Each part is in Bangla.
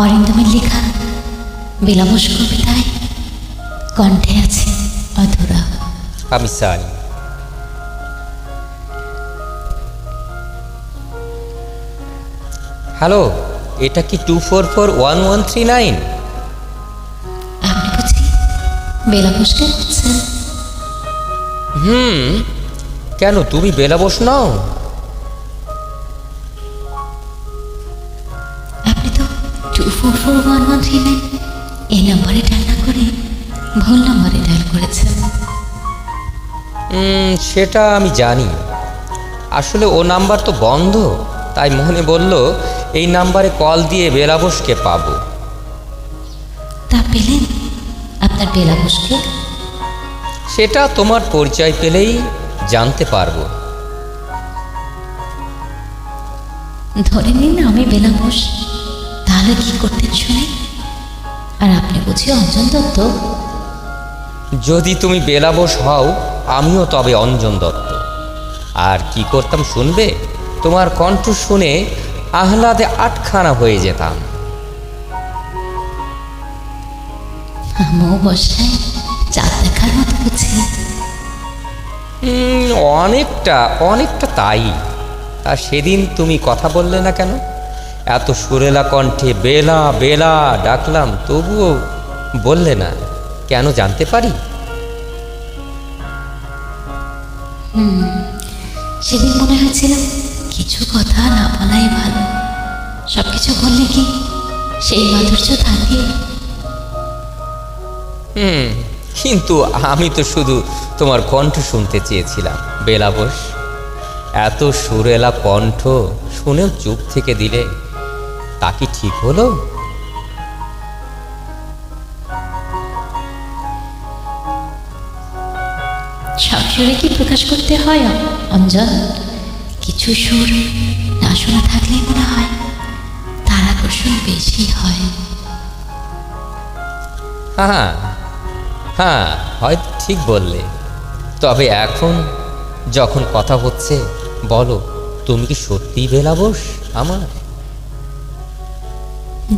অরিন্দমের লেখা বেলাবস কবিতায় কণ্ঠে আছে অধুরা। আমি চাই হ্যালো, এটা কি 2441139? আপনি বুঝি বেলাবসকে খুঁজছেন? কেন, তুমি বেলাবস নাও? আপনি তো 2441139 এই নাম্বারে ডায়াল না করে ভুল নাম্বারে ডায়াল করেছেন। সেটা আমি জানি। আসলে ও নাম্বার তো বন্ধ, তাই মোহনে বলল এই নাম্বারে কল দিয়ে বেলাবসকে পাবো। তা পেলেন আপনার বেলাবসকে? সেটা তোমার পরিচয় পেলেই জানতে পারবো। ধরে নিন আমি বেলাবস, তাহলে কি করতেন শুনে? আর আপনি বুঝি অঞ্জন দত্ত? যদি তুমি বেলাবস হও, আমিও তবে অঞ্জন দত্ত। আর কি করতাম শুনবে? তোমার কণ্ঠ শুনে আহ্লাদে আটখানা হয়ে যেতাম। আমিও বসায় চাঁদ দেখার মতো বুঝি। অনেকটা অনেকটা তাই। আর সেদিন তুমি কথা বললে না কেন? এত সুরেলা কণ্ঠে বেলা বেলা ডাকলাম, তবুও বললে না কেন, জানতে পারি? সেদিন মনে হয়েছিল কিছু কথা না বলাই ভালো। সব কিছু বললে কি সেই মাধুর্য থাকে? কিন্তু আমি তো শুধু তোমার কণ্ঠ শুনতে চেয়েছিলাম বেলাবস। এত সুরেলা কণ্ঠ শুনেও চুপ থেকে দিলে, তা কি ঠিক হলো? সব সুরে কি প্রকাশ করতে হয় অঞ্জন? কিছু সুর না শোনা থাকলে মনে হয় তার আকর্ষণ বেশি হয়। হ্যাঁ হ্যাঁ, হয়তো ঠিক বললে। তবে এখন যখন কথা হচ্ছে, বলো তুমি কি সত্যিই বেলাবস আমার?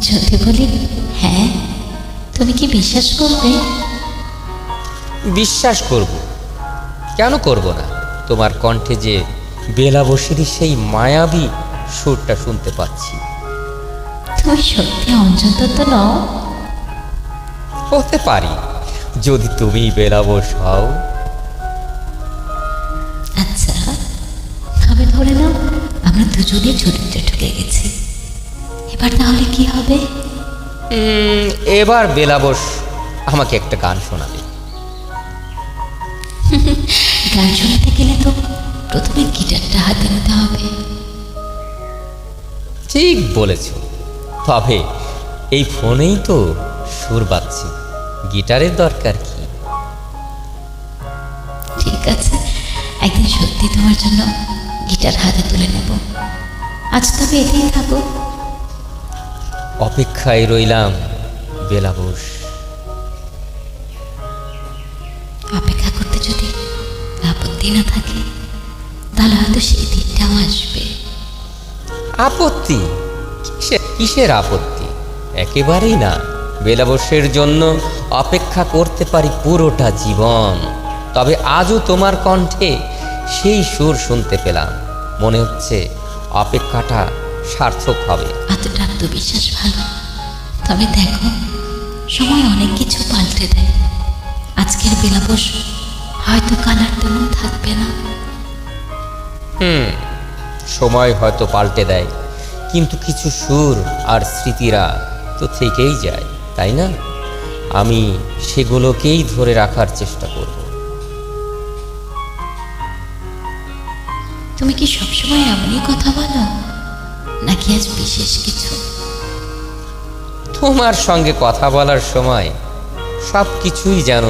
যদি বলি হ্যাঁ, তুমি কি বিশ্বাস করবে? বিশ্বাস করব, কেন করব না? তোমার কণ্ঠে যে বেলাবসেরই সেই মায়াবী সুরটা শুনতে পাচ্ছি। তুমি সত্যি অঞ্জন দত্ত নও? হতে পারি, যদি তুমি বেলাবস হও। আচ্ছা, তবে ধরে নাও আমরা দুজনে চরিত্রে ঢুকে গেছি। এবার তাহলে কি হবে? এবার বেলাবস আমাকে একটা গান শোনাবে। গান শোনাতে গেলে তো প্রথমে গিটারটা হাতে নিতে হবে। ঠিক বলেছ, তবে এই ফোনেই তো সুর বাজছে, গিটারের দরকার কি? ঠিক আছে, একদিন সত্যি তোমার জন্য গিটার হাতে তুলে নেব। আজ তবে এতেই থাকো। অপেক্ষায় রইলাম বেলাবস। অপেক্ষা করতে যদি আপত্তি না থাকে, তাহলে হয়তো সেই দিনটাও আসবে। আপত্তি? কিসের আপত্তি? একেবারেই না। বেলাবসের জন্য অপেক্ষা করতে পারি পুরোটা জীবন। তবে আজও তোমার কণ্ঠে সেই সুর শুনতে পেলাম, মনে হচ্ছে অপেক্ষাটা সার্থক হবে। এতটা আত্মবিশ্বাস ভালো। তবে দেখো, সময় অনেক কিছু পাল্টে দেয়। আজকের বেলাবস হয়তো কাল আর তেমন থাকবে না। সময় হয়তো পাল্টে দেয়, কিন্তু কিছু সুর আর স্মৃতিরা তো থেকেই যায়, তাই না? আমি সেগুলোকেই ধরে রাখার চেষ্টা করব। তুমি কি সবসময় এমনই কথা বলো, নাকি আজ বিশেষ কিছু? তোমার সঙ্গে কথা বলার সময় সব কিছুই যেন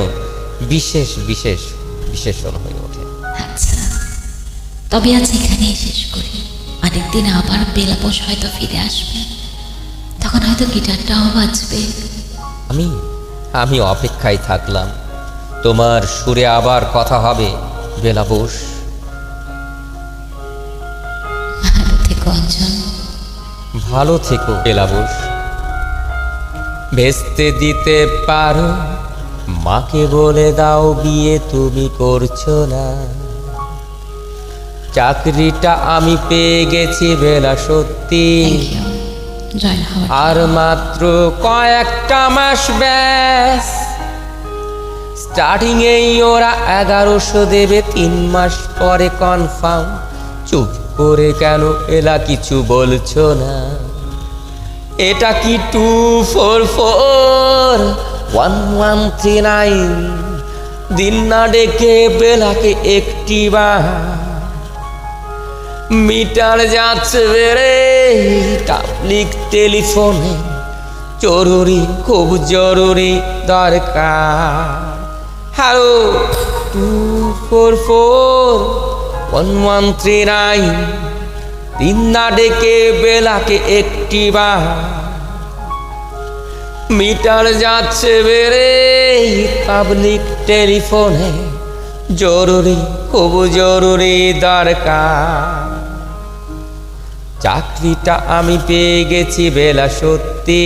বিশেষ বিশেষ বিশেষণ হয়ে ওঠে। আচ্ছা, তবে আজ এখানেই শেষ করি। আরেকদিন আবার বেলাবস হয়তো ফিরে আসবে, তখন হয়তো গিটারটাও বাজবে। আমি অপেক্ষায় থাকলাম। তোমার সুরে আবার কথা হবে বেলাবস। ভালো থেকো অঞ্জন। ভালো থেকো বেলাবস। ভেস্তে দিতে পারো, মাকে বলে দাও বিয়ে তুমি করছো না। চাকরিটা আমি পেয়ে গেছি বেলা সত্যি, থ্যাংক ইউ জয়েন হওয়ার আর মাত্র কয়েকটা মাস ব্যাস। স্টার্টিং এই ওরা 1100 দেবে, 3 মাস পরে কনফার্ম। চুপ করে কেন এলা কিছু বলছো না? এটা কি 2441139? দিন না ডেকে বেলাকে একটিবার, মিটার যাচ্ছে বেড়ে পাবলিক টেলিফোনে, জরুরি খুব জরুরি দরকার। হ্যালো 2441139, দিন না ডেকে বেলাকে একটিবার, মিটার যাচ্ছে বেড়ে পাবলিক টেলিফোনে, জরুরি খুব জরুরি দরকার। চাকরিটা আমি পেয়ে গেছি বেলা সত্যি,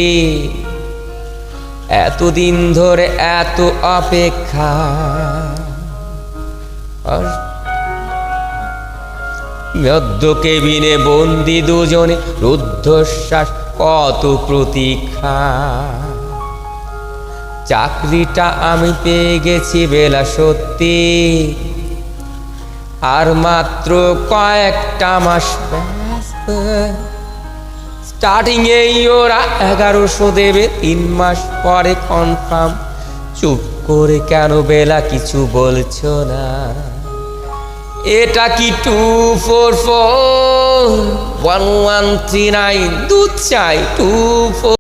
এতদিন ধরে এত অপেক্ষা। মধ্য কেবিনে বন্দি দুজনে, রুদ্ধশ্বাস কত প্রতীক্ষা। চাকরিটা আমি পেয়ে গেছি বেলা সত্যি, আর মাত্র কয়েকটা মাস ব্যাস। স্টার্টিং এই ওরা 1100 দেবে, 3 মাস পরে কনফার্ম। চুপ করে কেন বেলা কিছু বলছো না? এটা কি 2441139? দুধ চাই 24